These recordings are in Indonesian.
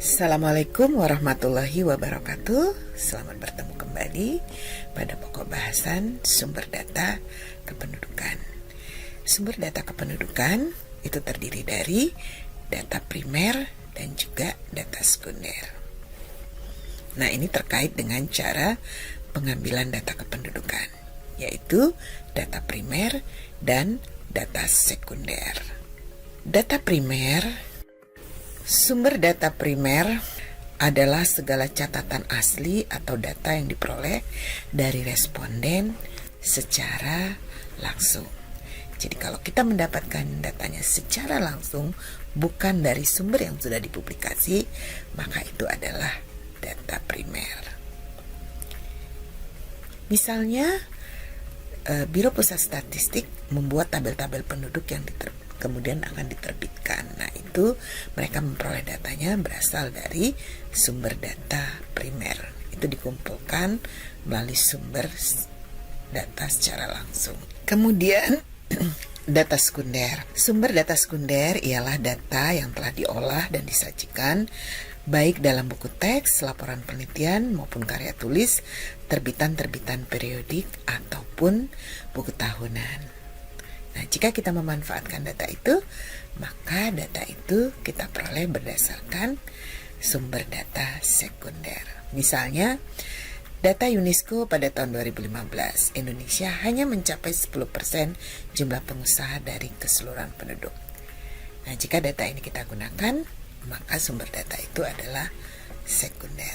Assalamualaikum warahmatullahi wabarakatuh. Selamat bertemu kembali pada pokok bahasan sumber data kependudukan. Sumber data kependudukan itu terdiri dari data primer dan juga data sekunder. Nah, ini terkait dengan cara pengambilan data kependudukan, yaitu data primer dan data sekunder. Data primer, sumber data primer adalah segala catatan asli atau data yang diperoleh dari responden secara langsung. Jadi kalau kita mendapatkan datanya secara langsung, bukan dari sumber yang sudah dipublikasi, maka itu adalah data primer. Misalnya, Biro Pusat Statistik membuat tabel-tabel penduduk yang kemudian akan diterbitkan. Nah, itu mereka memperoleh datanya berasal dari sumber data primer. Itu dikumpulkan melalui sumber data secara langsung. Kemudian data sekunder. Sumber data sekunder ialah data yang telah diolah dan disajikan baik dalam buku teks, laporan penelitian maupun karya tulis, terbitan-terbitan periodik ataupun buku tahunan. Nah, jika kita memanfaatkan data itu, maka data itu kita peroleh berdasarkan sumber data sekunder. Misalnya, data UNESCO pada tahun 2015, Indonesia hanya mencapai 10% jumlah pengusaha dari keseluruhan penduduk. Nah, jika data ini kita gunakan, maka sumber data itu adalah sekunder.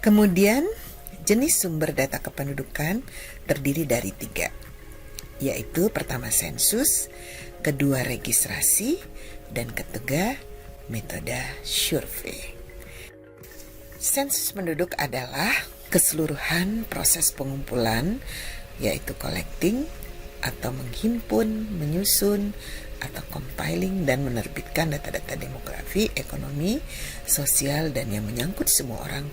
Kemudian, jenis sumber data kependudukan terdiri dari 3, yaitu pertama sensus, kedua registrasi, dan ketiga metode survei. Sensus penduduk adalah keseluruhan proses pengumpulan, yaitu collecting atau menghimpun, menyusun, atau compiling dan menerbitkan data-data demografi, ekonomi, sosial, dan yang menyangkut semua orang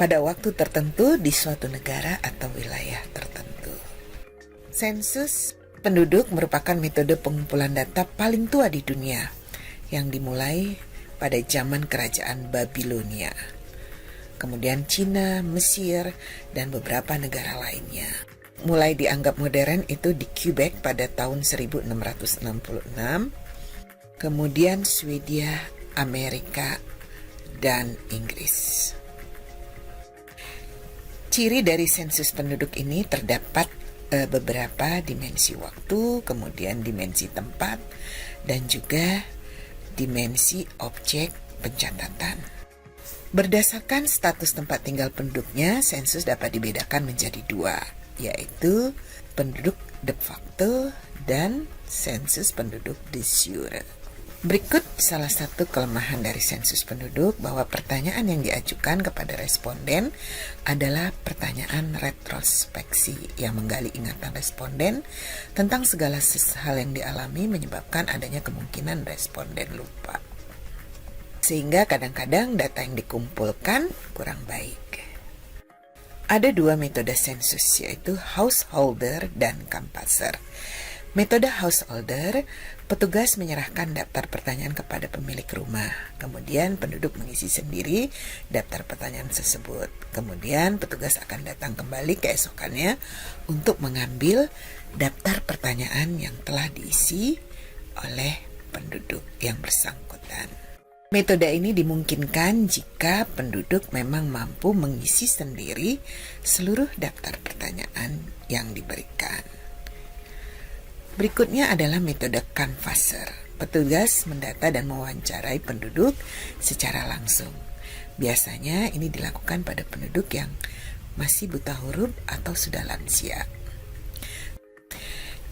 pada waktu tertentu di suatu negara atau wilayah tertentu. Sensus penduduk merupakan metode pengumpulan data paling tua di dunia yang dimulai pada zaman kerajaan Babilonia. Kemudian Cina, Mesir, dan beberapa negara lainnya. Mulai dianggap modern itu di Quebec pada tahun 1666, kemudian Swedia, Amerika, dan Inggris. Ciri dari sensus penduduk ini terdapat beberapa dimensi waktu, kemudian dimensi tempat, dan juga dimensi objek pencatatan. Berdasarkan status tempat tinggal penduduknya, sensus dapat dibedakan menjadi 2, yaitu penduduk de facto dan sensus penduduk de jure. Berikut salah satu kelemahan dari sensus penduduk, bahwa pertanyaan yang diajukan kepada responden adalah pertanyaan retrospeksi yang menggali ingatan responden tentang segala hal yang dialami, menyebabkan adanya kemungkinan responden lupa. Sehingga kadang-kadang data yang dikumpulkan kurang baik. Ada 2 metode sensus, yaitu householder dan canvasser. Metode householder, petugas menyerahkan daftar pertanyaan kepada pemilik rumah. Kemudian penduduk mengisi sendiri daftar pertanyaan tersebut. Kemudian petugas akan datang kembali keesokannya untuk mengambil daftar pertanyaan yang telah diisi oleh penduduk yang bersangkutan. Metode ini dimungkinkan jika penduduk memang mampu mengisi sendiri seluruh daftar pertanyaan yang diberikan. Berikutnya adalah metode canvasser. Petugas mendata dan mewawancarai penduduk secara langsung. Biasanya ini dilakukan pada penduduk yang masih buta huruf atau sudah lansia.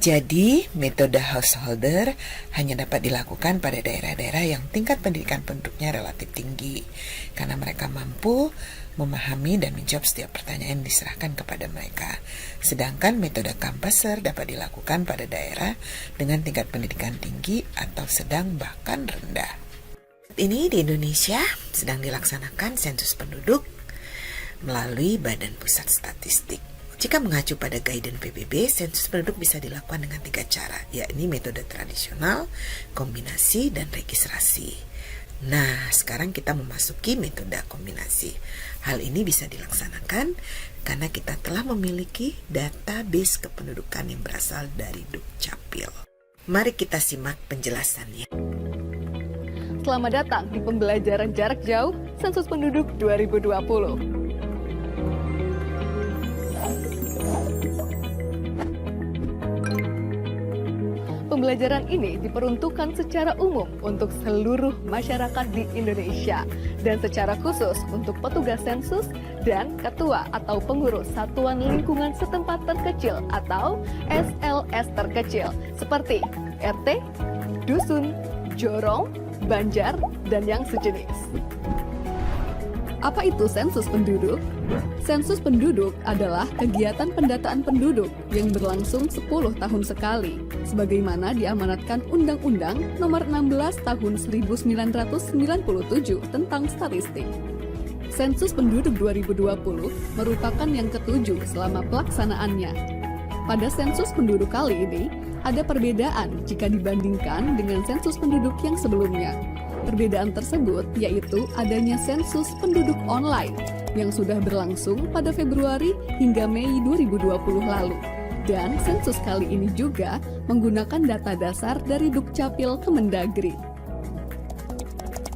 Jadi, metode householder hanya dapat dilakukan pada daerah-daerah yang tingkat pendidikan penduduknya relatif tinggi, karena mereka mampu memahami dan menjawab setiap pertanyaan yang diserahkan kepada mereka. Sedangkan metode canvasser dapat dilakukan pada daerah dengan tingkat pendidikan tinggi atau sedang bahkan rendah. Ini di Indonesia sedang dilaksanakan sensus penduduk melalui Badan Pusat Statistik. Jika mengacu pada guidance PBB, sensus penduduk bisa dilakukan dengan 3 cara, yakni metode tradisional, kombinasi, dan registrasi. Nah, sekarang kita memasuki metode kombinasi. Hal ini bisa dilaksanakan karena kita telah memiliki database kependudukan yang berasal dari Dukcapil. Mari kita simak penjelasannya. Selamat datang di pembelajaran jarak jauh Sensus Penduduk 2020. Pembelajaran ini diperuntukkan secara umum untuk seluruh masyarakat di Indonesia dan secara khusus untuk petugas sensus dan ketua atau pengurus satuan lingkungan setempat terkecil atau SLS terkecil seperti RT, dusun, jorong, banjar, dan yang sejenis. Apa itu sensus penduduk? Sensus penduduk adalah kegiatan pendataan penduduk yang berlangsung 10 tahun sekali, sebagaimana diamanatkan Undang-Undang Nomor 16 Tahun 1997 tentang statistik. Sensus penduduk 2020 merupakan yang ketujuh selama pelaksanaannya. Pada sensus penduduk kali ini, ada perbedaan jika dibandingkan dengan sensus penduduk yang sebelumnya. Perbedaan tersebut yaitu adanya sensus penduduk online yang sudah berlangsung pada Februari hingga Mei 2020 lalu. Dan sensus kali ini juga menggunakan data dasar dari Dukcapil Kemendagri.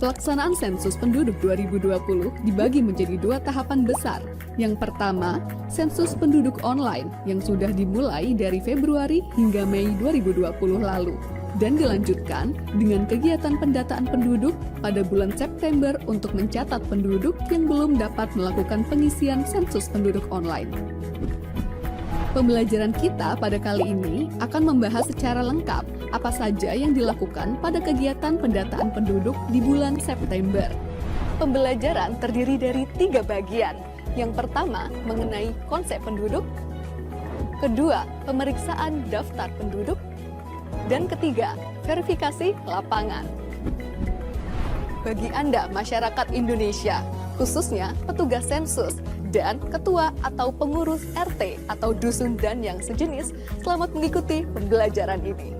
Pelaksanaan sensus penduduk 2020 dibagi menjadi 2 tahapan besar. Yang pertama, sensus penduduk online yang sudah dimulai dari Februari hingga Mei 2020 lalu. Dan dilanjutkan dengan kegiatan pendataan penduduk pada bulan September untuk mencatat penduduk yang belum dapat melakukan pengisian sensus penduduk online. Pembelajaran kita pada kali ini akan membahas secara lengkap apa saja yang dilakukan pada kegiatan pendataan penduduk di bulan September. Pembelajaran terdiri dari 3 bagian. Yang pertama mengenai konsep penduduk, kedua pemeriksaan daftar penduduk, dan ketiga, verifikasi lapangan. Bagi Anda masyarakat Indonesia, khususnya petugas sensus dan ketua atau pengurus RT atau dusun dan yang sejenis, selamat mengikuti pembelajaran ini.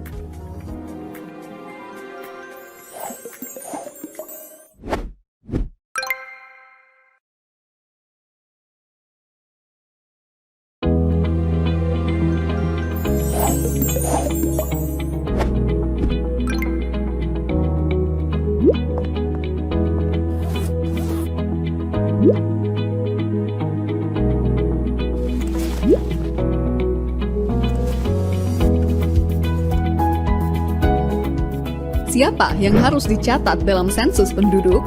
Siapa yang harus dicatat dalam sensus penduduk?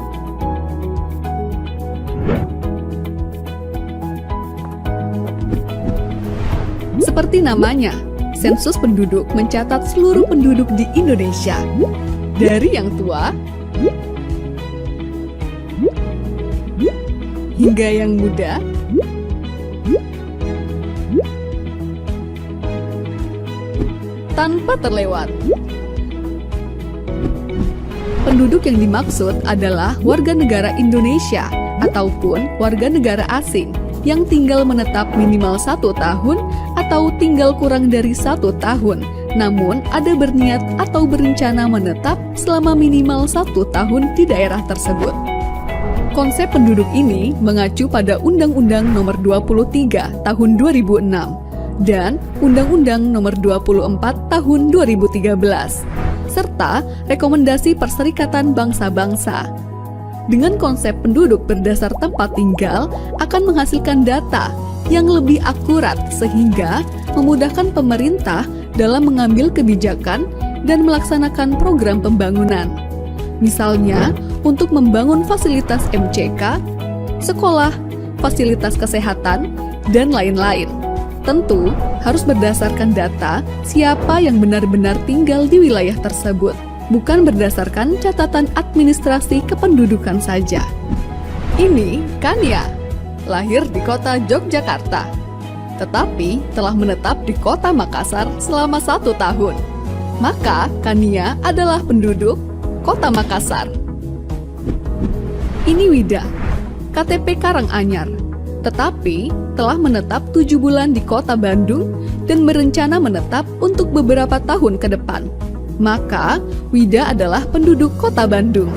Seperti namanya, sensus penduduk mencatat seluruh penduduk di Indonesia, dari yang tua hingga yang muda, tanpa terlewat. Penduduk yang dimaksud adalah warga negara Indonesia ataupun warga negara asing yang tinggal menetap minimal 1 tahun atau tinggal kurang dari 1 tahun, namun ada berniat atau berencana menetap selama minimal 1 tahun di daerah tersebut. Konsep penduduk ini mengacu pada Undang-Undang Nomor 23 Tahun 2006 dan Undang-Undang Nomor 24 Tahun 2013. Serta rekomendasi Perserikatan Bangsa-Bangsa. Dengan konsep penduduk berdasar tempat tinggal akan menghasilkan data yang lebih akurat sehingga memudahkan pemerintah dalam mengambil kebijakan dan melaksanakan program pembangunan. Misalnya, untuk membangun fasilitas MCK, sekolah, fasilitas kesehatan, dan lain-lain. Tentu harus berdasarkan data siapa yang benar-benar tinggal di wilayah tersebut, bukan berdasarkan catatan administrasi kependudukan saja. Ini Kania, lahir di kota Yogyakarta, tetapi telah menetap di kota Makassar selama 1 tahun. Maka Kania adalah penduduk kota Makassar. Ini Wida, KTP Karanganyar, tetapi telah menetap 7 bulan di kota Bandung dan berencana menetap untuk beberapa tahun ke depan. Maka, Wida adalah penduduk kota Bandung.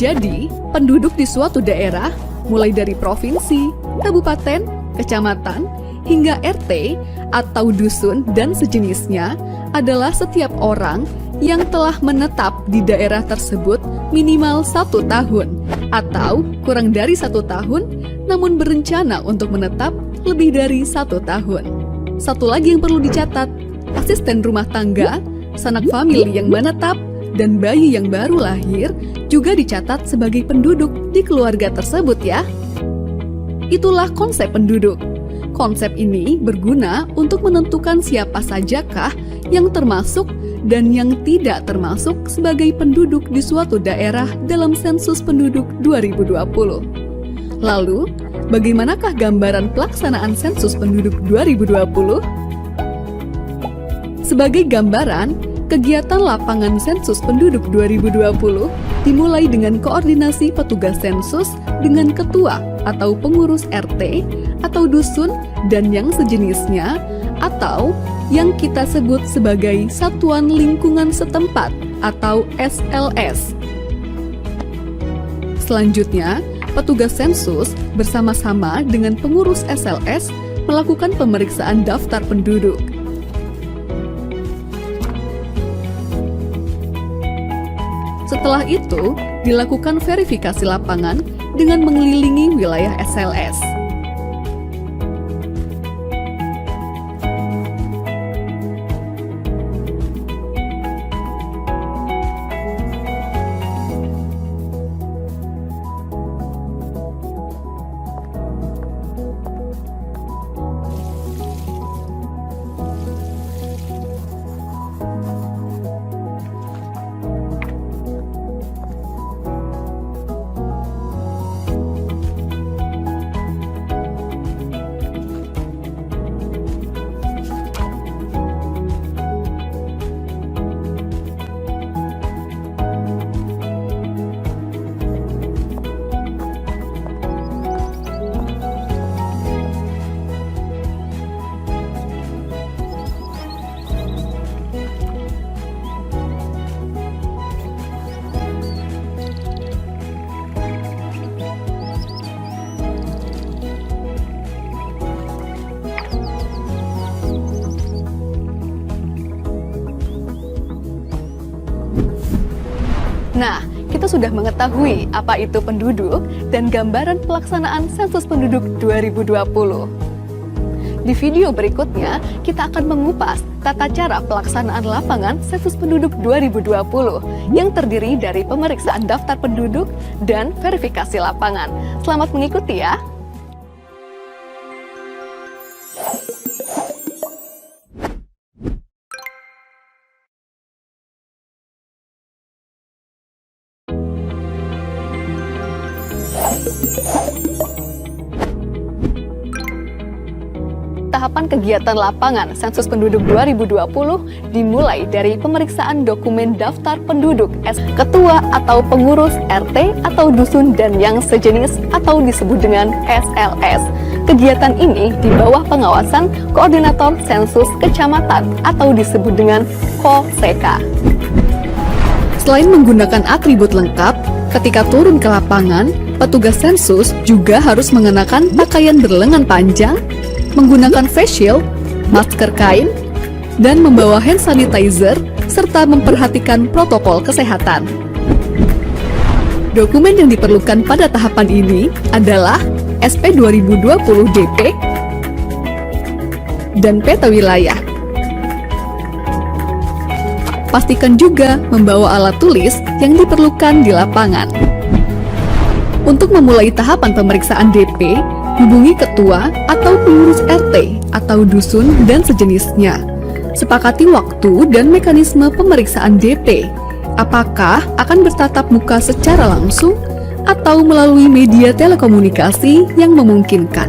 Jadi, penduduk di suatu daerah, mulai dari provinsi, kabupaten, kecamatan, hingga RT atau dusun dan sejenisnya adalah setiap orang yang telah menetap di daerah tersebut minimal 1 tahun atau kurang dari 1 tahun namun berencana untuk menetap lebih dari 1 tahun. Satu lagi yang perlu dicatat, asisten rumah tangga, sanak famili yang menetap, dan bayi yang baru lahir juga dicatat sebagai penduduk di keluarga tersebut ya. Itulah konsep penduduk. Konsep ini berguna untuk menentukan siapa sajakah yang termasuk dan yang tidak termasuk sebagai penduduk di suatu daerah dalam sensus penduduk 2020. Lalu, bagaimanakah gambaran pelaksanaan sensus penduduk 2020? Sebagai gambaran, kegiatan lapangan sensus penduduk 2020 dimulai dengan koordinasi petugas sensus dengan ketua atau pengurus RT atau dusun dan yang sejenisnya atau yang kita sebut sebagai Satuan Lingkungan Setempat atau SLS. Selanjutnya, petugas sensus bersama-sama dengan pengurus SLS melakukan pemeriksaan daftar penduduk. Setelah itu, dilakukan verifikasi lapangan dengan mengelilingi wilayah SLS. Nah, kita sudah mengetahui apa itu penduduk dan gambaran pelaksanaan sensus penduduk 2020. Di video berikutnya, kita akan mengupas tata cara pelaksanaan lapangan sensus penduduk 2020 yang terdiri dari pemeriksaan daftar penduduk dan verifikasi lapangan. Selamat mengikuti ya! Tahapan kegiatan lapangan sensus penduduk 2020 dimulai dari pemeriksaan dokumen daftar penduduk ketua atau pengurus RT atau dusun dan yang sejenis atau disebut dengan SLS. Kegiatan ini di bawah pengawasan koordinator sensus kecamatan atau disebut dengan KOSEKA. Selain menggunakan atribut lengkap, ketika turun ke lapangan, petugas sensus juga harus mengenakan pakaian berlengan panjang, menggunakan face shield, masker kain, dan membawa hand sanitizer, serta memperhatikan protokol kesehatan. Dokumen yang diperlukan pada tahapan ini adalah SP 2020 DP dan peta wilayah. Pastikan juga membawa alat tulis yang diperlukan di lapangan. Untuk memulai tahapan pemeriksaan DP, hubungi ketua atau pengurus RT atau dusun dan sejenisnya. Sepakati waktu dan mekanisme pemeriksaan DP. Apakah akan bertatap muka secara langsung atau melalui media telekomunikasi yang memungkinkan.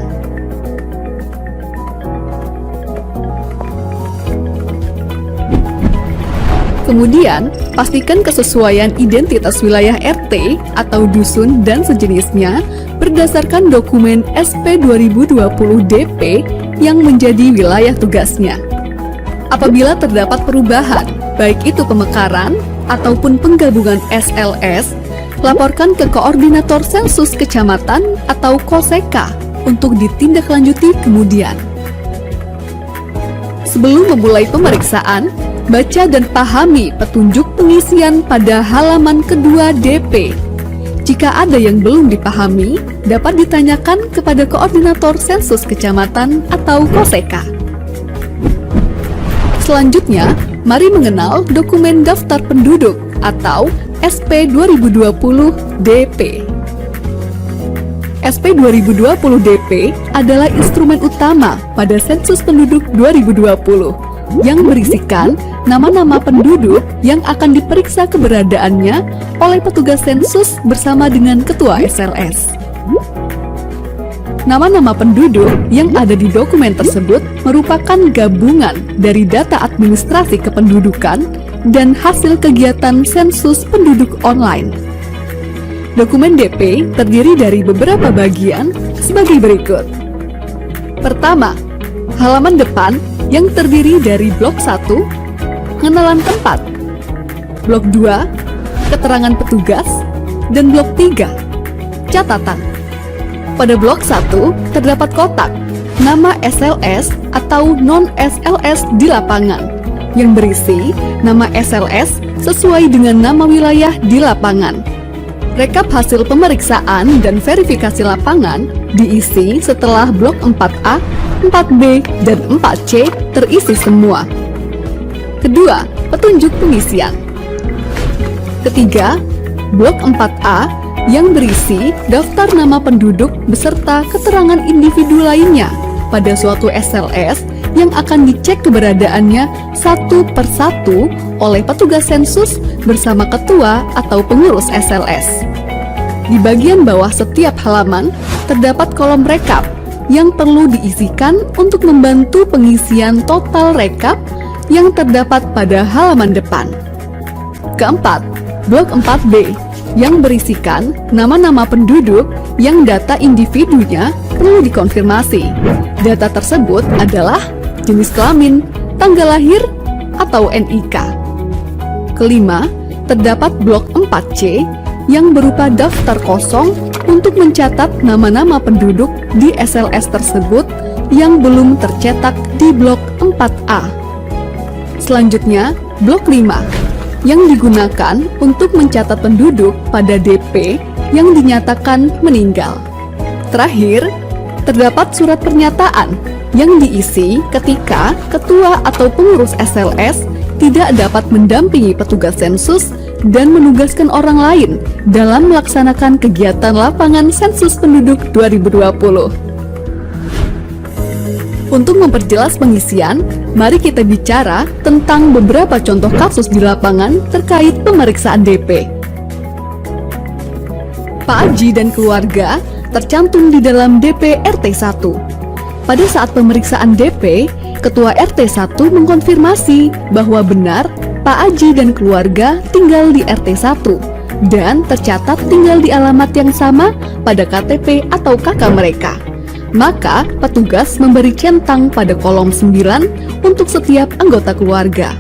Kemudian, pastikan kesesuaian identitas wilayah RT atau dusun dan sejenisnya berdasarkan dokumen SP 2020 DP yang menjadi wilayah tugasnya. Apabila terdapat perubahan, baik itu pemekaran ataupun penggabungan SLS, laporkan ke Koordinator Sensus Kecamatan atau KOSEKA untuk ditindaklanjuti kemudian. Sebelum memulai pemeriksaan, baca dan pahami petunjuk pengisian pada halaman kedua DP. Jika ada yang belum dipahami, dapat ditanyakan kepada Koordinator Sensus Kecamatan atau KOSEKA. Selanjutnya, mari mengenal dokumen daftar penduduk atau SP 2020 DP. SP 2020 DP adalah instrumen utama pada sensus penduduk 2020 yang berisikan nama-nama penduduk yang akan diperiksa keberadaannya oleh petugas sensus bersama dengan ketua SLS. Nama-nama penduduk yang ada di dokumen tersebut merupakan gabungan dari data administrasi kependudukan dan hasil kegiatan sensus penduduk online. Dokumen DP terdiri dari beberapa bagian sebagai berikut. Pertama, halaman depan yang terdiri dari blok 1, pengenalan tempat, blok 2, keterangan petugas, dan blok 3, catatan. Pada blok 1 terdapat kotak nama SLS atau non-SLS di lapangan yang berisi nama SLS sesuai dengan nama wilayah di lapangan. Rekap hasil pemeriksaan dan verifikasi lapangan diisi setelah blok 4A, 4B, dan 4C terisi semua. Kedua, petunjuk pengisian. Ketiga, blok 4A yang berisi daftar nama penduduk beserta keterangan individu lainnya pada suatu SLS yang akan dicek keberadaannya satu persatu oleh petugas sensus bersama ketua atau pengurus SLS. Di bagian bawah setiap halaman terdapat kolom rekap yang perlu diisikan untuk membantu pengisian total rekap yang terdapat pada halaman depan. Keempat, blok 4B yang berisikan nama-nama penduduk yang data individunya perlu dikonfirmasi. Data tersebut adalah jenis kelamin, tanggal lahir, atau NIK. Kelima, terdapat blok 4C yang berupa daftar kosong untuk mencatat nama-nama penduduk di SLS tersebut yang belum tercetak di blok 4A. Selanjutnya, blok 5 yang digunakan untuk mencatat penduduk pada DP yang dinyatakan meninggal. Terakhir, terdapat surat pernyataan yang diisi ketika ketua atau pengurus SLS tidak dapat mendampingi petugas sensus dan menugaskan orang lain dalam melaksanakan kegiatan lapangan sensus penduduk 2020. Untuk memperjelas pengisian, mari kita bicara tentang beberapa contoh kasus di lapangan terkait pemeriksaan DP. Pak Aji dan keluarga tercantum di dalam DP RT 1. Pada saat pemeriksaan DP, Ketua RT 1 mengkonfirmasi bahwa benar Pak Aji dan keluarga tinggal di RT 1 dan tercatat tinggal di alamat yang sama pada KTP atau KK mereka. Maka petugas memberi centang pada kolom 9 untuk setiap anggota keluarga.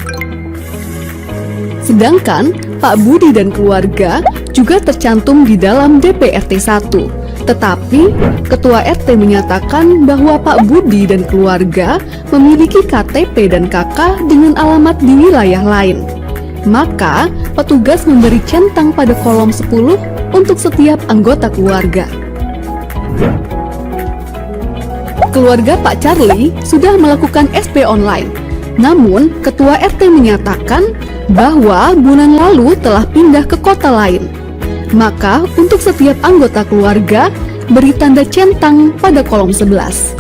Sedangkan Pak Budi dan keluarga juga tercantum di dalam DP RT 1. Tetapi Ketua RT menyatakan bahwa Pak Budi dan keluarga memiliki KTP dan KK dengan alamat di wilayah lain. Maka petugas memberi centang pada kolom 10 untuk setiap anggota keluarga. Keluarga Pak Charlie sudah melakukan SP online. Namun Ketua RT menyatakan bahwa bulan lalu telah pindah ke kota lain. Maka untuk setiap anggota keluarga beri tanda centang pada kolom 11.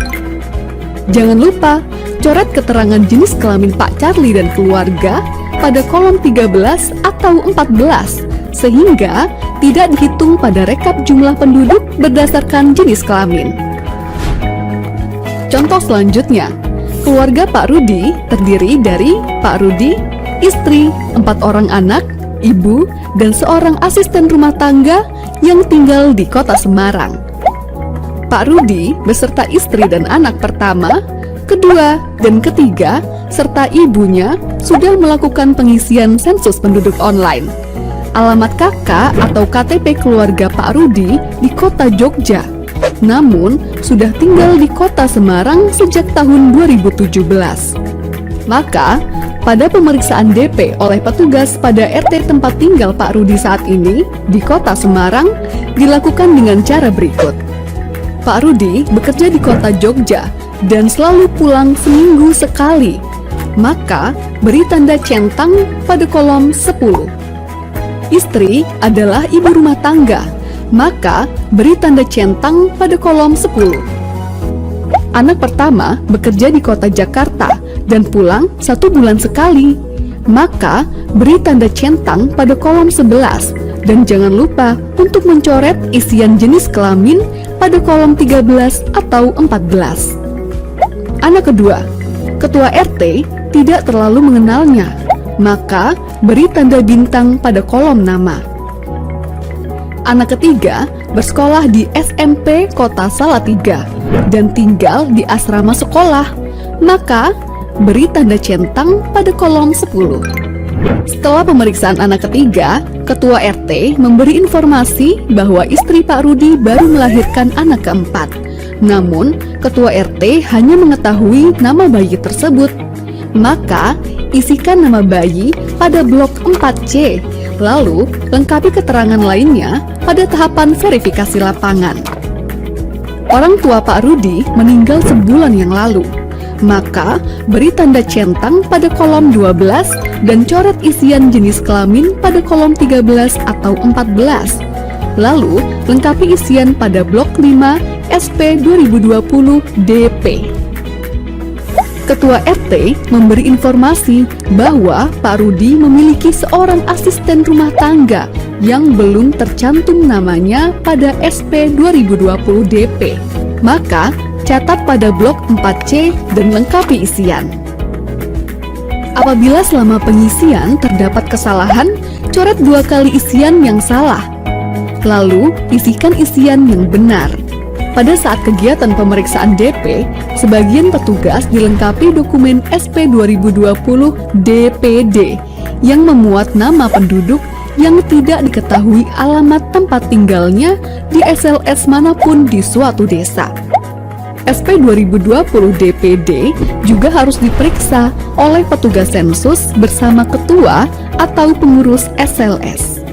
Jangan lupa coret keterangan jenis kelamin Pak Charlie dan keluarga pada kolom 13 atau 14 sehingga tidak dihitung pada rekap jumlah penduduk berdasarkan jenis kelamin. Contoh selanjutnya, keluarga Pak Rudi terdiri dari Pak Rudi, istri, 4 orang anak, ibu, dan seorang asisten rumah tangga yang tinggal di kota Semarang. Pak Rudi beserta istri dan anak pertama, kedua, dan ketiga, serta ibunya sudah melakukan pengisian sensus penduduk online. alamat KK atau KTP keluarga Pak Rudi di kota Jogja, namun sudah tinggal di kota Semarang sejak tahun 2017. Maka, pada pemeriksaan DP oleh petugas pada RT tempat tinggal Pak Rudi saat ini di kota Semarang dilakukan dengan cara berikut. Pak Rudi bekerja di kota Jogja dan selalu pulang seminggu sekali. Maka, beri tanda centang pada kolom 10. Istri adalah ibu rumah tangga, maka beri tanda centang pada kolom 10. Anak pertama bekerja di kota Jakarta dan pulang 1 bulan sekali, maka beri tanda centang pada kolom 11 dan jangan lupa untuk mencoret isian jenis kelamin pada kolom 13 atau 14. Anak kedua, ketua RT tidak terlalu mengenalnya, maka beri tanda bintang pada kolom nama. Anak ketiga bersekolah di SMP Kota Salatiga dan tinggal di asrama sekolah, maka beri tanda centang pada kolom 10. Setelah pemeriksaan anak ketiga, ketua RT memberi informasi bahwa istri Pak Rudi baru melahirkan anak keempat. Namun, ketua RT hanya mengetahui nama bayi tersebut. Maka, isikan nama bayi pada blok 4C, lalu lengkapi keterangan lainnya pada tahapan verifikasi lapangan. Orang tua Pak Rudi meninggal sebulan yang lalu, maka beri tanda centang pada kolom 12 dan coret isian jenis kelamin pada kolom 13 atau 14. Lalu, lengkapi isian pada blok 5 SP 2020 DP. Ketua RT memberi informasi bahwa Pak Rudi memiliki seorang asisten rumah tangga yang belum tercantum namanya pada SP 2020 DP. Maka, catat pada blok 4C dan lengkapi isian. Apabila selama pengisian terdapat kesalahan, coret 2 kali isian yang salah. Lalu, isikan isian yang benar. Pada saat kegiatan pemeriksaan DP, sebagian petugas dilengkapi dokumen SP 2020 DPD yang memuat nama penduduk yang tidak diketahui alamat tempat tinggalnya di SLS manapun di suatu desa. SP 2020 DPD juga harus diperiksa oleh petugas sensus bersama ketua atau pengurus SLS.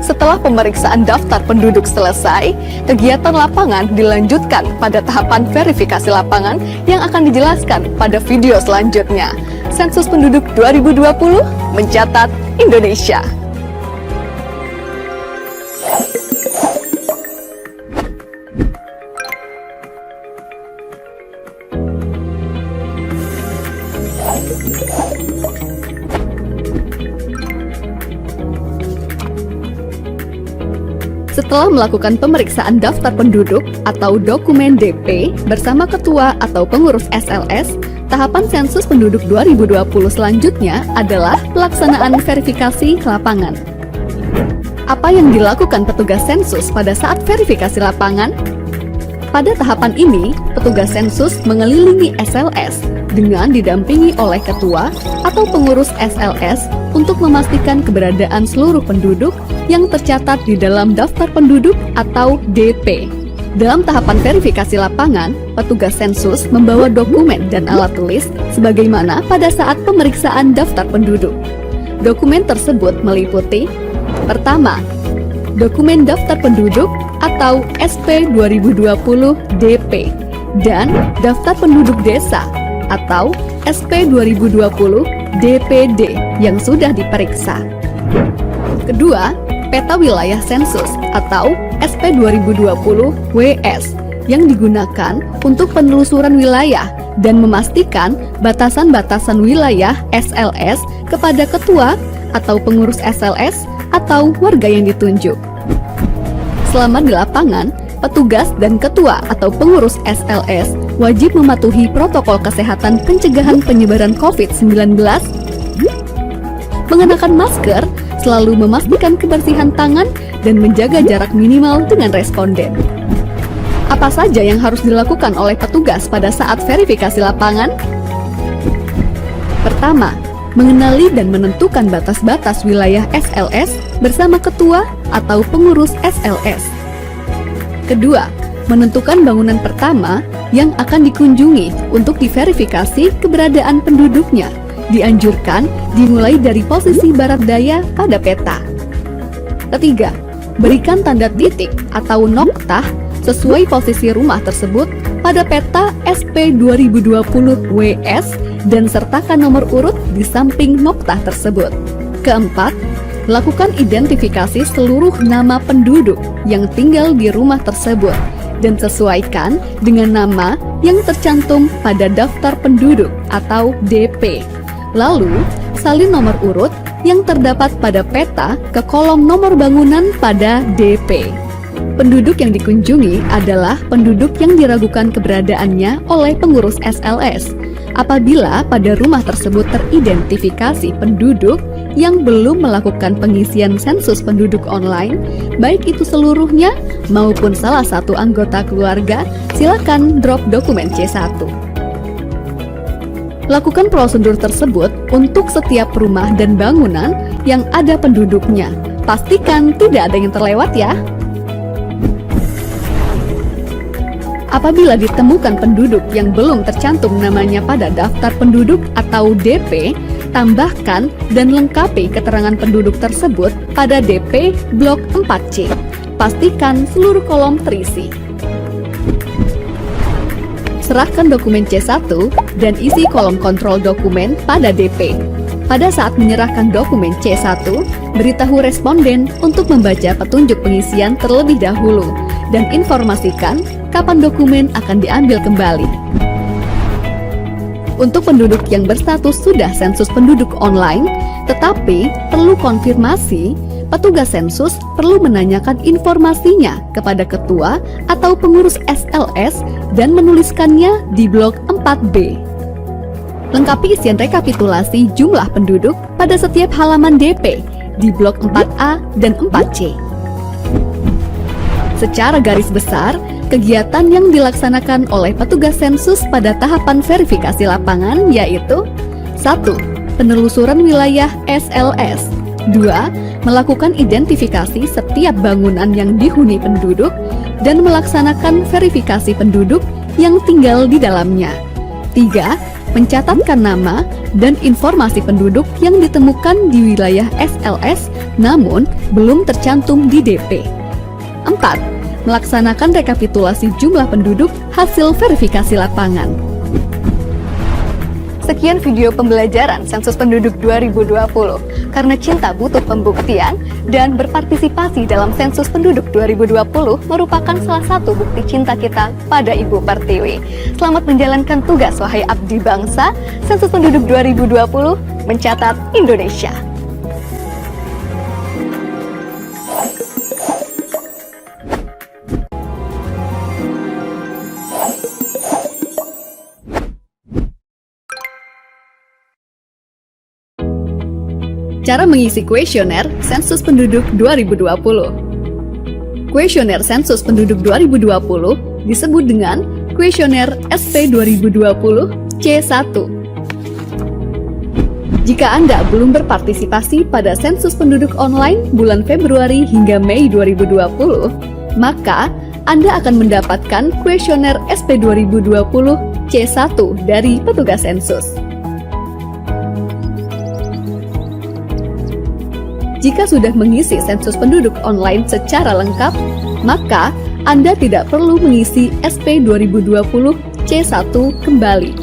Setelah pemeriksaan daftar penduduk selesai, kegiatan lapangan dilanjutkan pada tahapan verifikasi lapangan yang akan dijelaskan pada video selanjutnya. Sensus Penduduk 2020 mencatat Indonesia. Setelah melakukan pemeriksaan daftar penduduk atau dokumen DP bersama ketua atau pengurus SLS, tahapan sensus penduduk 2020 selanjutnya adalah pelaksanaan verifikasi lapangan. Apa yang dilakukan petugas sensus pada saat verifikasi lapangan? Pada tahapan ini, petugas sensus mengelilingi SLS dengan didampingi oleh ketua atau pengurus SLS untuk memastikan keberadaan seluruh penduduk yang tercatat di dalam daftar penduduk atau DP. Dalam tahapan verifikasi lapangan, petugas sensus membawa dokumen dan alat tulis sebagaimana pada saat pemeriksaan daftar penduduk. Dokumen tersebut meliputi: pertama, dokumen daftar penduduk atau SP 2020 DP dan daftar penduduk desa atau SP 2020 DPD yang sudah diperiksa. Kedua, peta wilayah sensus atau SP 2020 WS yang digunakan untuk penelusuran wilayah dan memastikan batasan-batasan wilayah SLS kepada ketua atau pengurus SLS atau warga yang ditunjuk. Selama di lapangan, petugas dan ketua atau pengurus SLS wajib mematuhi protokol kesehatan pencegahan penyebaran COVID-19, mengenakan masker, selalu memastikan kebersihan tangan, dan menjaga jarak minimal dengan responden. Apa saja yang harus dilakukan oleh petugas pada saat verifikasi lapangan? Pertama, mengenali dan menentukan batas-batas wilayah SLS bersama ketua atau pengurus SLS. Kedua, menentukan bangunan pertama yang akan dikunjungi untuk diverifikasi keberadaan penduduknya. Dianjurkan dimulai dari posisi barat daya pada peta. Ketiga, berikan tanda titik atau noktah sesuai posisi rumah tersebut pada peta SP 2020 WS dan sertakan nomor urut di samping noktah tersebut. Keempat, lakukan identifikasi seluruh nama penduduk yang tinggal di rumah tersebut dan sesuaikan dengan nama yang tercantum pada daftar penduduk atau DP. Lalu, salin nomor urut yang terdapat pada peta ke kolom nomor bangunan pada DP. Penduduk yang dikunjungi adalah penduduk yang diragukan keberadaannya oleh pengurus SLS. Apabila pada rumah tersebut teridentifikasi penduduk yang belum melakukan pengisian sensus penduduk online, baik itu seluruhnya maupun salah satu anggota keluarga, silakan drop dokumen C1. Lakukan prosedur tersebut untuk setiap rumah dan bangunan yang ada penduduknya. Pastikan tidak ada yang terlewat ya. Apabila ditemukan penduduk yang belum tercantum namanya pada daftar penduduk atau DP, tambahkan dan lengkapi keterangan penduduk tersebut pada DP Blok 4C. Pastikan seluruh kolom terisi. Serahkan dokumen C1 dan isi kolom kontrol dokumen pada DP. Pada saat menyerahkan dokumen C1, beritahu responden untuk membaca petunjuk pengisian terlebih dahulu dan informasikan kapan dokumen akan diambil kembali. Untuk penduduk yang berstatus sudah sensus penduduk online, tetapi perlu konfirmasi, petugas sensus perlu menanyakan informasinya kepada ketua atau pengurus SLS dan menuliskannya di blok 4B. Lengkapi isian rekapitulasi jumlah penduduk pada setiap halaman DP di blok 4A dan 4C. Secara garis besar, kegiatan yang dilaksanakan oleh petugas sensus pada tahapan verifikasi lapangan yaitu 1. Penelusuran wilayah SLS. 2. Melakukan identifikasi setiap bangunan yang dihuni penduduk dan melaksanakan verifikasi penduduk yang tinggal di dalamnya. 3. Mencatatkan nama dan informasi penduduk yang ditemukan di wilayah SLS namun belum tercantum di DP. 4. Melaksanakan rekapitulasi jumlah penduduk hasil verifikasi lapangan. Sekian video pembelajaran Sensus Penduduk 2020. Karena cinta butuh pembuktian dan berpartisipasi dalam Sensus Penduduk 2020 merupakan salah satu bukti cinta kita pada Ibu Pertiwi. Selamat menjalankan tugas wahai abdi bangsa. Sensus Penduduk 2020 mencatat Indonesia. Cara mengisi kuesioner Sensus Penduduk 2020. Kuesioner Sensus Penduduk 2020 disebut dengan kuesioner SP 2020 C1. Jika Anda belum berpartisipasi pada sensus penduduk online bulan Februari hingga Mei 2020, maka Anda akan mendapatkan kuesioner SP 2020 C1 dari petugas sensus. Jika sudah mengisi sensus penduduk online secara lengkap, maka Anda tidak perlu mengisi SP 2020 C1 kembali.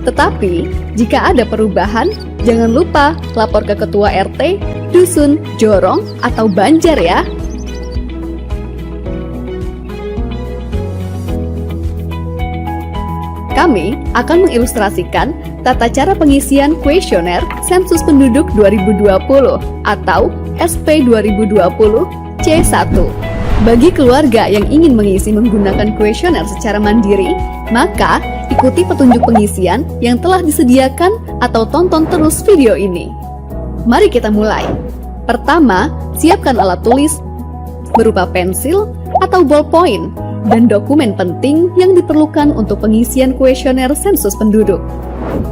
Tetapi, jika ada perubahan, jangan lupa lapor ke ketua RT, dusun, jorong, atau banjar ya. Kami akan mengilustrasikan tata cara pengisian kuesioner Sensus Penduduk 2020 atau SP 2020 C1. Bagi keluarga yang ingin mengisi menggunakan kuesioner secara mandiri, maka ikuti petunjuk pengisian yang telah disediakan atau tonton terus video ini. Mari kita mulai. Pertama, siapkan alat tulis berupa pensil, atau ballpoint, dan dokumen penting yang diperlukan untuk pengisian kuesioner sensus penduduk.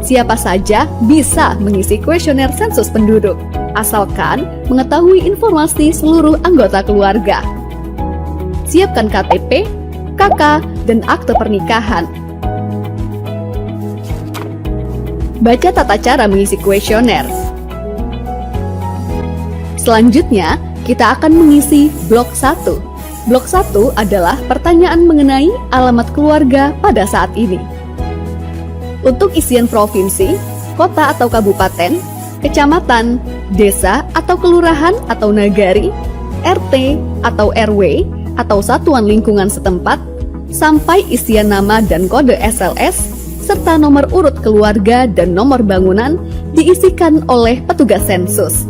Siapa saja bisa mengisi kuesioner sensus penduduk, asalkan mengetahui informasi seluruh anggota keluarga. Siapkan KTP, KK, dan akte pernikahan. Baca tata cara mengisi kuesioner. Selanjutnya, kita akan mengisi blok 1. Blok 1 adalah pertanyaan mengenai alamat keluarga pada saat ini. Untuk isian provinsi, kota atau kabupaten, kecamatan, desa atau kelurahan atau nagari, RT atau RW atau satuan lingkungan setempat, sampai isian nama dan kode SLS, serta nomor urut keluarga dan nomor bangunan diisikan oleh petugas sensus.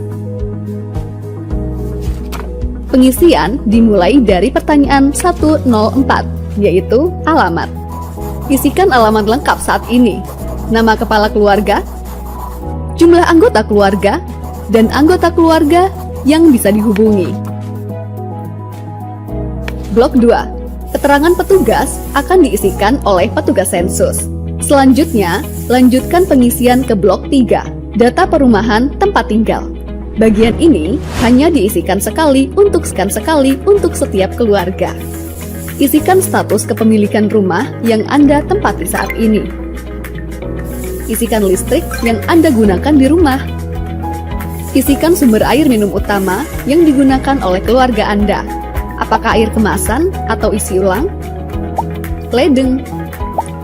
Pengisian dimulai dari pertanyaan 104, yaitu alamat. Isikan alamat lengkap saat ini, nama kepala keluarga, jumlah anggota keluarga, dan anggota keluarga yang bisa dihubungi. Blok 2. Keterangan petugas akan diisikan oleh petugas sensus. Selanjutnya, lanjutkan pengisian ke blok 3, data perumahan tempat tinggal. Bagian ini hanya diisikan sekali untuk setiap keluarga. Isikan status kepemilikan rumah yang Anda tempati saat ini. Isikan listrik yang Anda gunakan di rumah. Isikan sumber air minum utama yang digunakan oleh keluarga Anda. Apakah air kemasan atau isi ulang? Ledeng,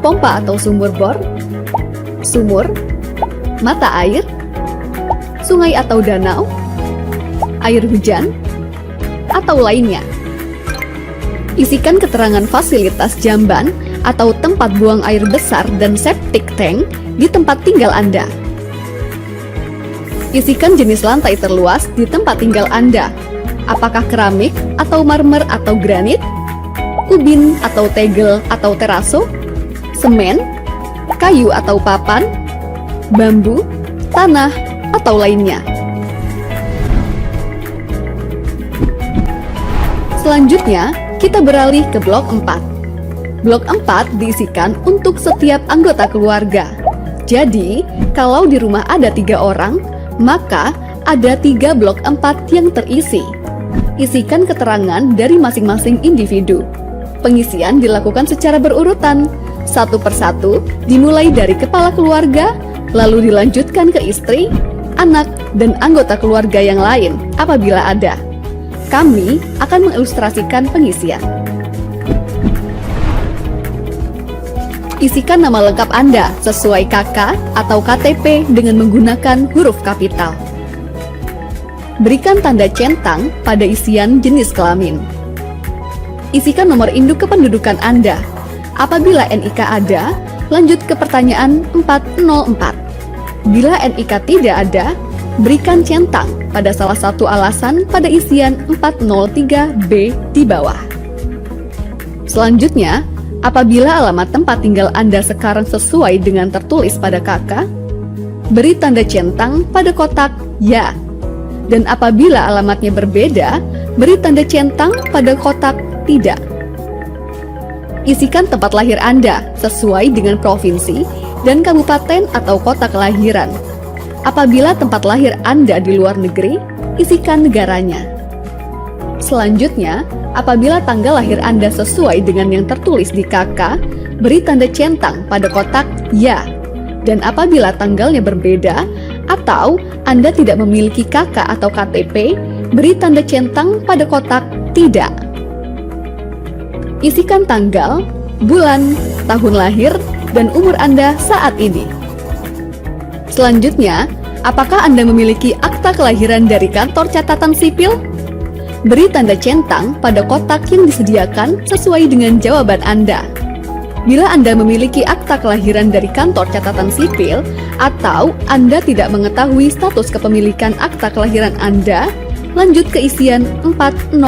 pompa atau sumur bor, sumur, mata air, sungai atau danau, air hujan, atau lainnya. Isikan keterangan fasilitas jamban atau tempat buang air besar dan septic tank di tempat tinggal Anda. Isikan jenis lantai terluas di tempat tinggal Anda. Apakah keramik atau marmer atau granit, ubin atau tegel atau teraso, semen, kayu atau papan, bambu, tanah, atau lainnya. Selanjutnya, kita beralih ke blok 4. Blok 4 diisikan untuk setiap anggota keluarga. Jadi, kalau di rumah ada 3 orang, maka ada 3 blok 4 yang terisi. Isikan keterangan dari masing-masing individu. Pengisian dilakukan secara berurutan, satu persatu, dimulai dari kepala keluarga, lalu dilanjutkan ke istri, anak, dan anggota keluarga yang lain apabila ada. Kami akan mengilustrasikan pengisian. Isikan nama lengkap Anda sesuai KK atau KTP dengan menggunakan huruf kapital. Berikan tanda centang pada isian jenis kelamin. Isikan nomor induk kependudukan Anda. Apabila NIK ada, lanjut ke pertanyaan 404. Bila NIK tidak ada, berikan centang pada salah satu alasan pada isian 403B di bawah. Selanjutnya, apabila alamat tempat tinggal Anda sekarang sesuai dengan tertulis pada KK, beri tanda centang pada kotak Ya. Dan apabila alamatnya berbeda, beri tanda centang pada kotak Tidak. Isikan tempat lahir Anda sesuai dengan provinsi dan kabupaten atau kota kelahiran. Apabila tempat lahir Anda di luar negeri, isikan negaranya. Selanjutnya, apabila tanggal lahir Anda sesuai dengan yang tertulis di KK, beri tanda centang pada kotak Ya. Dan apabila tanggalnya berbeda atau Anda tidak memiliki KK atau KTP, beri tanda centang pada kotak Tidak. Isikan tanggal, bulan, tahun lahir, dan umur Anda saat ini. Selanjutnya, apakah Anda memiliki akta kelahiran dari kantor catatan sipil? Beri tanda centang pada kotak yang disediakan sesuai dengan jawaban Anda. Bila Anda memiliki akta kelahiran dari kantor catatan sipil atau Anda tidak mengetahui status kepemilikan akta kelahiran Anda, lanjut ke isian 407.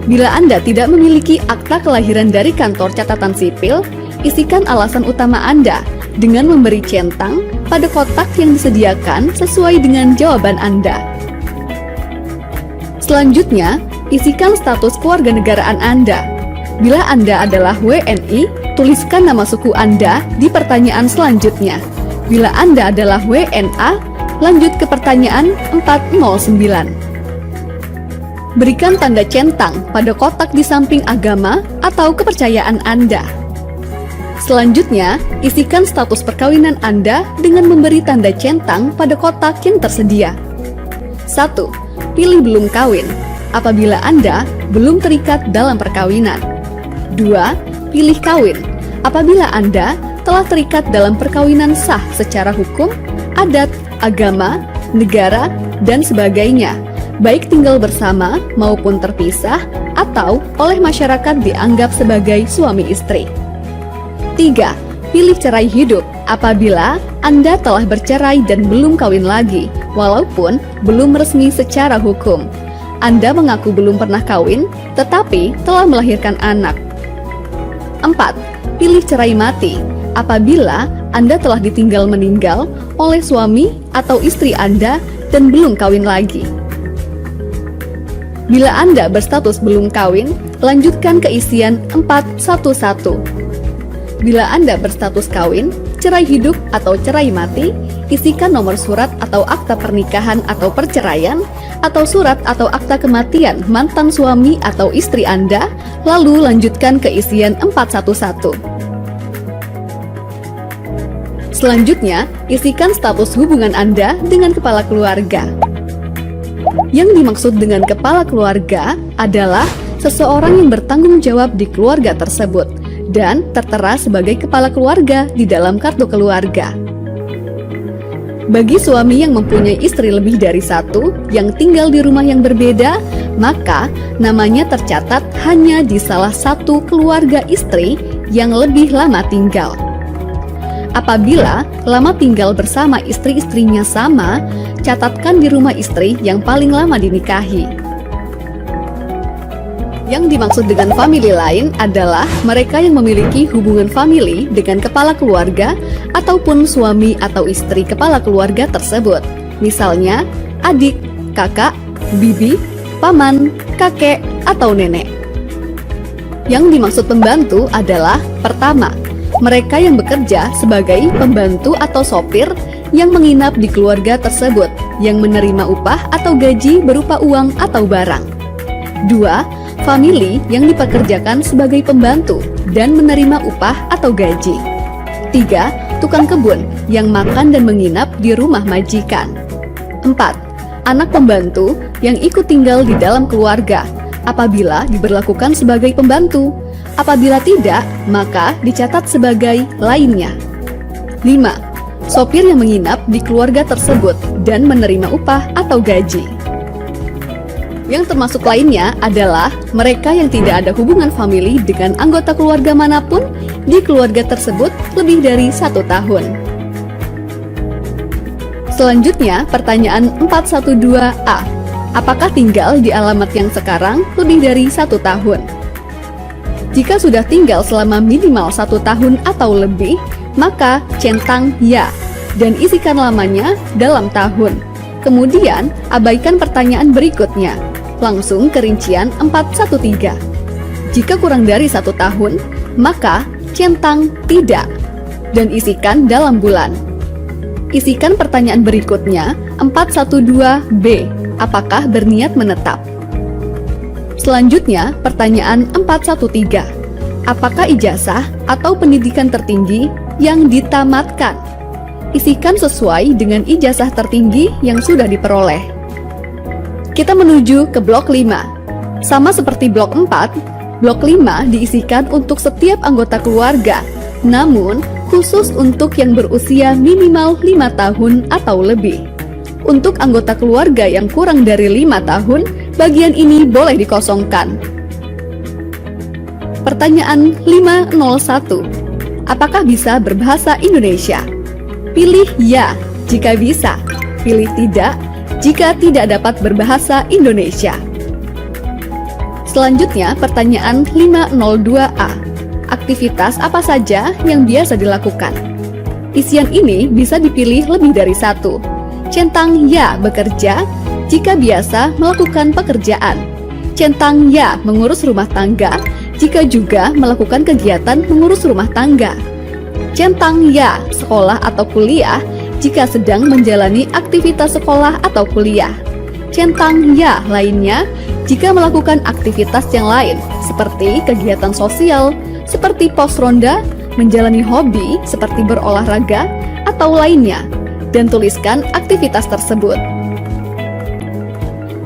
Bila Anda tidak memiliki akta kelahiran dari kantor catatan sipil, isikan alasan utama Anda dengan memberi centang pada kotak yang disediakan sesuai dengan jawaban Anda. Selanjutnya, Isikan status kewarganegaraan Anda. Bila Anda adalah WNI, tuliskan nama suku Anda di pertanyaan selanjutnya. Bila Anda adalah WNA, lanjut ke pertanyaan 409. Berikan tanda centang pada kotak di samping agama atau kepercayaan Anda. Selanjutnya, isikan status perkawinan Anda dengan memberi tanda centang pada kotak yang tersedia. 1. Pilih belum kawin, apabila Anda belum terikat dalam perkawinan. 2. Pilih kawin, apabila Anda telah terikat dalam perkawinan sah secara hukum, adat, agama, negara, dan sebagainya, baik tinggal bersama maupun terpisah atau oleh masyarakat dianggap sebagai suami istri. 3. Pilih cerai hidup apabila Anda telah bercerai dan belum kawin lagi, walaupun belum resmi secara hukum. Anda mengaku belum pernah kawin, tetapi telah melahirkan anak. 4. Pilih cerai mati apabila Anda telah ditinggal meninggal oleh suami atau istri Anda dan belum kawin lagi. Bila Anda berstatus belum kawin, lanjutkan ke isian 411. Bila Anda berstatus kawin, cerai hidup atau cerai mati, isikan nomor surat atau akta pernikahan atau perceraian, atau surat atau akta kematian mantan suami atau istri Anda, lalu lanjutkan ke isian 411. Selanjutnya, isikan status hubungan Anda dengan kepala keluarga. Yang dimaksud dengan kepala keluarga adalah seseorang yang bertanggung jawab di keluarga tersebut dan tertera sebagai kepala keluarga di dalam kartu keluarga. Bagi suami yang mempunyai istri lebih dari satu yang tinggal di rumah yang berbeda, maka namanya tercatat hanya di salah satu keluarga istri yang lebih lama tinggal. Apabila lama tinggal bersama istri-istrinya sama, catatkan di rumah istri yang paling lama dinikahi. Yang dimaksud dengan famili lain adalah mereka yang memiliki hubungan famili dengan kepala keluarga ataupun suami atau istri kepala keluarga tersebut. Misalnya, adik, kakak, bibi, paman, kakek, atau nenek. Yang dimaksud pembantu adalah pertama, mereka yang bekerja sebagai pembantu atau sopir yang menginap di keluarga tersebut, yang menerima upah atau gaji berupa uang atau barang. 2. Famili yang dipekerjakan sebagai pembantu dan menerima upah atau gaji. 3. Tukang kebun yang makan dan menginap di rumah majikan. 4. Anak pembantu yang ikut tinggal di dalam keluarga apabila diberlakukan sebagai pembantu. Apabila tidak, maka dicatat sebagai lainnya. 5. Sopir yang menginap di keluarga tersebut dan menerima upah atau gaji. Yang termasuk lainnya adalah mereka yang tidak ada hubungan famili dengan anggota keluarga manapun di keluarga tersebut lebih dari 1 tahun. Selanjutnya, pertanyaan 412A. Apakah tinggal di alamat yang sekarang lebih dari 1 tahun? Jika sudah tinggal selama minimal 1 tahun atau lebih, maka centang ya dan isikan lamanya dalam tahun. Kemudian, abaikan pertanyaan berikutnya. Langsung ke rincian 413. Jika kurang dari 1 tahun, maka centang tidak dan isikan dalam bulan. Isikan pertanyaan berikutnya 412B. Apakah berniat menetap? Selanjutnya, pertanyaan 413. Apakah ijazah atau pendidikan tertinggi yang ditamatkan? Isikan sesuai dengan ijazah tertinggi yang sudah diperoleh. Kita menuju ke blok 5. Sama seperti blok 4, blok 5 diisikan untuk setiap anggota keluarga, namun khusus untuk yang berusia minimal 5 tahun atau lebih. Untuk anggota keluarga yang kurang dari 5 tahun, bagian ini boleh dikosongkan. Pertanyaan 501. Apakah bisa berbahasa Indonesia? Pilih ya jika bisa, pilih tidak jika tidak dapat berbahasa Indonesia. Selanjutnya, pertanyaan 502A. Aktivitas apa saja yang biasa dilakukan? Isian ini bisa dipilih lebih dari 1. Centang ya bekerja jika biasa melakukan pekerjaan. Centang ya mengurus rumah tangga jika juga melakukan kegiatan mengurus rumah tangga. Centang ya sekolah atau kuliah jika sedang menjalani aktivitas sekolah atau kuliah. Centang ya lainnya jika melakukan aktivitas yang lain seperti kegiatan sosial, seperti pos ronda, menjalani hobi seperti berolahraga atau lainnya, dan tuliskan aktivitas tersebut.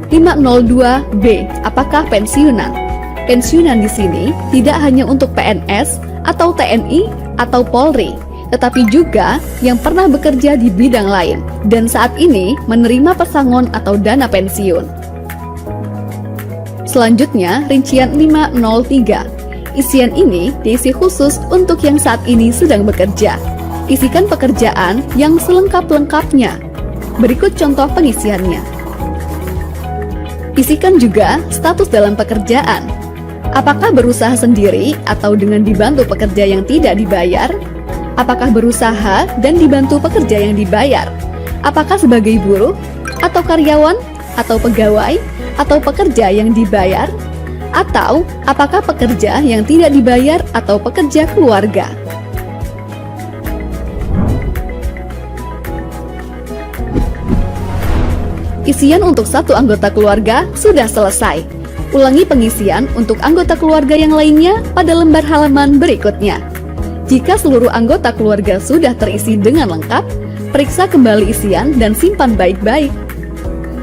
502B. Apakah pensiunan? Pensiunan di sini tidak hanya untuk PNS atau TNI atau Polri, tetapi juga yang pernah bekerja di bidang lain dan saat ini menerima pesangon atau dana pensiun. Selanjutnya, rincian 503. Isian ini diisi khusus untuk yang saat ini sedang bekerja. Isikan pekerjaan yang selengkap-lengkapnya. Berikut contoh pengisiannya. Isikan juga status dalam pekerjaan. Apakah berusaha sendiri atau dengan dibantu pekerja yang tidak dibayar? Apakah berusaha dan dibantu pekerja yang dibayar? Apakah sebagai buruh, atau karyawan, atau pegawai, atau pekerja yang dibayar? Atau apakah pekerja yang tidak dibayar atau pekerja keluarga? Isian untuk satu anggota keluarga sudah selesai. Ulangi pengisian untuk anggota keluarga yang lainnya pada lembar halaman berikutnya. Jika seluruh anggota keluarga sudah terisi dengan lengkap, periksa kembali isian dan simpan baik-baik.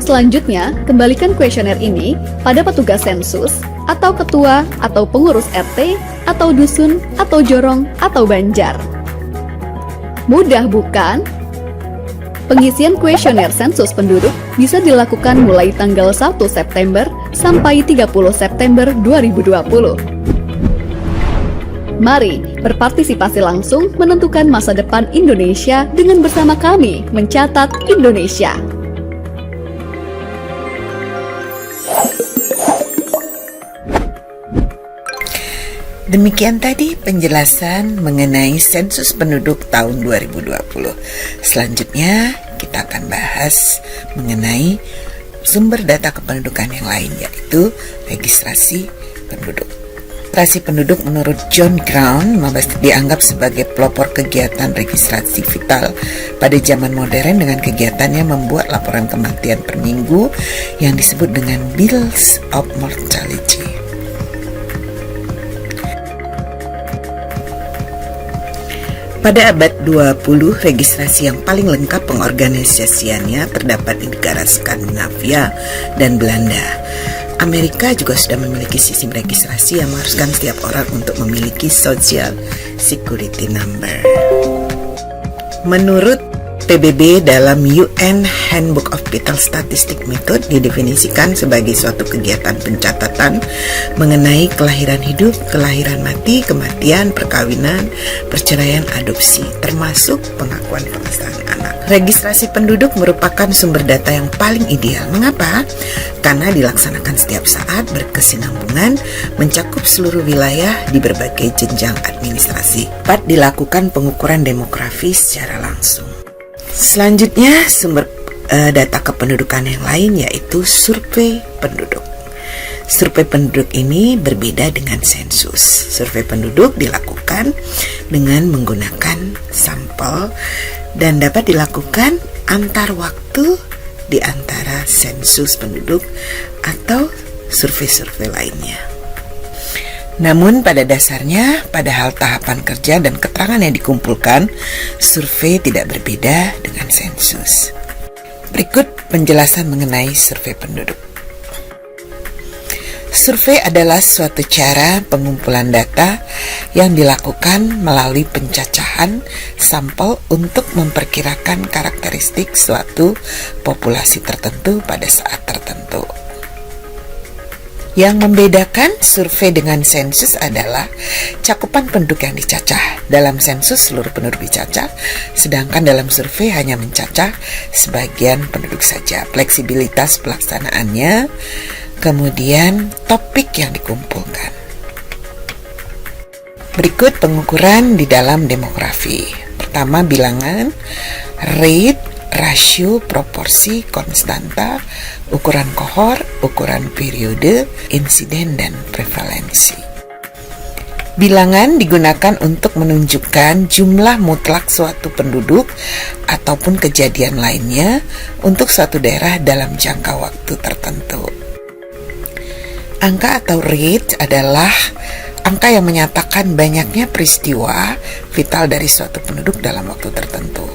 Selanjutnya, kembalikan kuesioner ini pada petugas sensus, atau ketua, atau pengurus RT, atau dusun, atau jorong, atau banjar. Mudah bukan? Pengisian kuesioner sensus penduduk bisa dilakukan mulai tanggal 1 September sampai 30 September 2020. Mari berpartisipasi langsung menentukan masa depan Indonesia dengan bersama kami mencatat Indonesia. Demikian tadi penjelasan mengenai sensus penduduk tahun 2020. Selanjutnya kita akan bahas mengenai sumber data kependudukan yang lain, yaitu registrasi penduduk. Registrasi penduduk menurut John Brown dianggap sebagai pelopor kegiatan registrasi vital pada zaman modern dengan kegiatannya membuat laporan kematian per minggu yang disebut dengan Bills of Mortality. Pada abad 20, registrasi yang paling lengkap pengorganisasiannya terdapat di negara Skandinavia dan Belanda. Amerika juga sudah memiliki sistem registrasi yang mengharuskan setiap orang untuk memiliki Social Security Number. Menurut PBB dalam UN Handbook of Vital Statistic Method didefinisikan sebagai suatu kegiatan pencatatan mengenai kelahiran hidup, kelahiran mati, kematian, perkawinan, perceraian, adopsi, termasuk pengakuan pengesahan anak. Registrasi penduduk merupakan sumber data yang paling ideal. Mengapa? Karena dilaksanakan setiap saat, berkesinambungan, mencakup seluruh wilayah di berbagai jenjang administrasi. Dapat dilakukan pengukuran demografi secara langsung. Selanjutnya, sumber data kependudukan yang lain yaitu survei penduduk. Survei penduduk ini berbeda dengan sensus. Survei penduduk dilakukan dengan menggunakan sampel dan dapat dilakukan antar waktu di antara sensus penduduk atau survei-survei lainnya. Namun pada dasarnya, padahal tahapan kerja dan keterangan yang dikumpulkan, survei tidak berbeda dengan sensus. Berikut penjelasan mengenai survei penduduk. Survei adalah suatu cara pengumpulan data yang dilakukan melalui pencacahan sampel untuk memperkirakan karakteristik suatu populasi tertentu pada saat tertentu. Yang membedakan survei dengan sensus adalah cakupan penduduk yang dicacah. Dalam sensus seluruh penduduk dicacah, sedangkan dalam survei hanya mencacah sebagian penduduk saja. Fleksibilitas pelaksanaannya, kemudian topik yang dikumpulkan. Berikut pengukuran di dalam demografi. Pertama, bilangan, rate, rasio, proporsi, konstanta, ukuran kohor, ukuran periode, insiden, dan prevalensi. Bilangan digunakan untuk menunjukkan jumlah mutlak suatu penduduk ataupun kejadian lainnya untuk suatu daerah dalam jangka waktu tertentu. Angka atau rate adalah angka yang menyatakan banyaknya peristiwa vital dari suatu penduduk dalam waktu tertentu.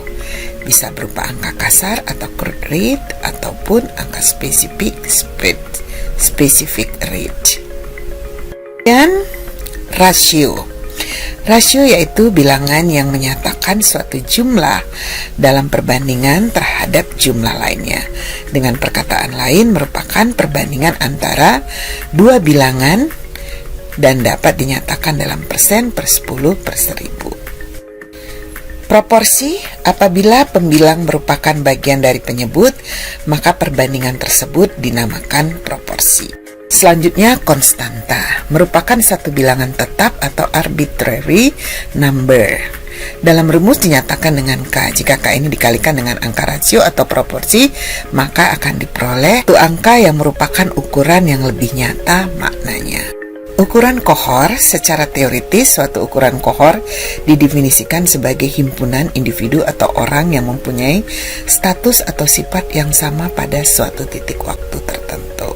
Bisa berupa angka kasar atau crude rate ataupun angka spesifik rate. Dan rasio. Rasio yaitu bilangan yang menyatakan suatu jumlah dalam perbandingan terhadap jumlah lainnya. Dengan perkataan lain merupakan perbandingan antara dua bilangan dan dapat dinyatakan dalam persen per 10 per 1000. Proporsi, apabila pembilang merupakan bagian dari penyebut, maka perbandingan tersebut dinamakan proporsi. Selanjutnya, konstanta merupakan satu bilangan tetap atau arbitrary number. Dalam rumus dinyatakan dengan K. Jika K ini dikalikan dengan angka rasio atau proporsi, maka akan diperoleh satu angka yang merupakan ukuran yang lebih nyata maknanya. Ukuran kohor, secara teoritis suatu ukuran kohor didefinisikan sebagai himpunan individu atau orang yang mempunyai status atau sifat yang sama pada suatu titik waktu tertentu.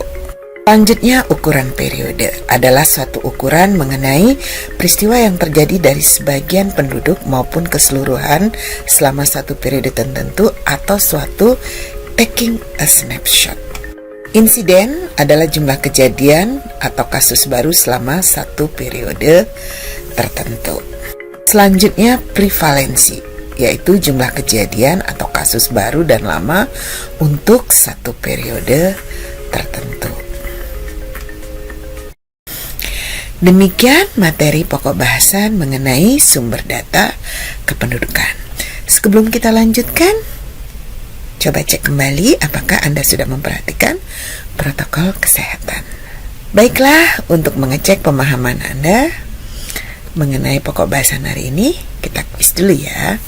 Selanjutnya, ukuran periode adalah suatu ukuran mengenai peristiwa yang terjadi dari sebagian penduduk maupun keseluruhan selama suatu periode tertentu atau suatu taking a snapshot. Insiden adalah jumlah kejadian atau kasus baru selama satu periode tertentu. Selanjutnya, prevalensi, yaitu jumlah kejadian atau kasus baru dan lama untuk satu periode tertentu. Demikian materi pokok bahasan mengenai sumber data kependudukan. Sebelum kita lanjutkan, coba cek kembali apakah Anda sudah memperhatikan protokol kesehatan. Baiklah, untuk mengecek pemahaman Anda mengenai pokok bahasan hari ini, kita kuis dulu ya.